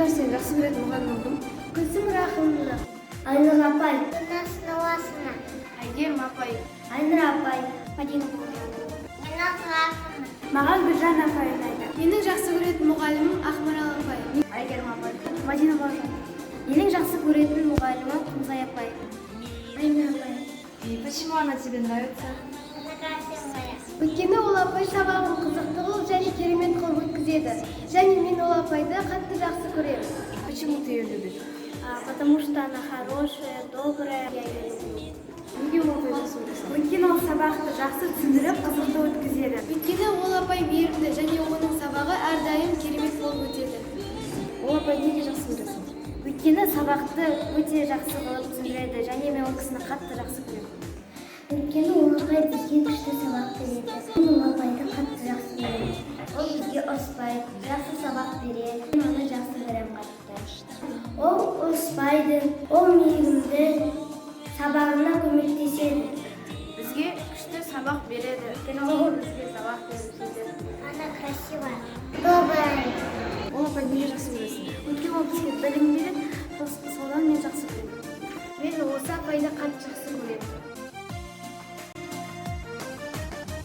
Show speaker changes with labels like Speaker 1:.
Speaker 1: Мухтар, сен жақсы көретін мұғалім болдым.
Speaker 2: Гүлсім Рахымовна. Айнұр апай.
Speaker 3: Гүлназ Науасовна.
Speaker 1: Әйгерім апай.
Speaker 2: Айнұр апай.
Speaker 3: Гүлназ Рахымовна.
Speaker 2: Маған Гүлжан апай ұнайды.
Speaker 1: Менің жақсы көретін мұғалімім Ақмарал апай.
Speaker 2: Айгерім апай. Мадина апай. Менің жақсы көретін мұғалімім Құмзай апай. Айнұр апай.
Speaker 1: Почему она тебе нравится?
Speaker 3: Она красивая.
Speaker 2: Өйткені ол апай сабағын қызықты қылып және керемет қылып өткізеді. Және мен ол апайды қатты жақсы көремін.
Speaker 1: Почему ты ее любишь?
Speaker 2: Потому что она хорошая, добрая. Я ее люблю.
Speaker 1: Неге ол апай жақсы көресің?
Speaker 2: Өйткені ол сабақты жақсы түсіндіріп, қызықты өткізеді.
Speaker 1: Өйткені ол апай мейірімді және оның сабағы әрдайым керемет болып өтеді. Ол апай неге жақсы көресің?
Speaker 2: Өйткені сабақты өте жақсы қылып түсіндіреді және мен ол кісіні қатты жақсы көремін. Өйткені ол апай бізге күшті сабақ береді. Мен ол апайды қатты жақсы көремін. Ол бізге ұрыспайды, жақсы сабақ береді. Мен оны жақсы көремін қатты. Ол ұрыспайды, ол мейірімді, сабағына көмектеседі.
Speaker 1: Бізге күшті сабақ береді.
Speaker 2: Өйткені ол бізге сабақ береді.
Speaker 3: Она красивая. Добрая.
Speaker 1: Ол апай неге жақсы көресің?
Speaker 2: Өйткені ол бізге білім береді, содан мен жақсы көремін.
Speaker 1: Мен осы апайды қатты жақсы көремін.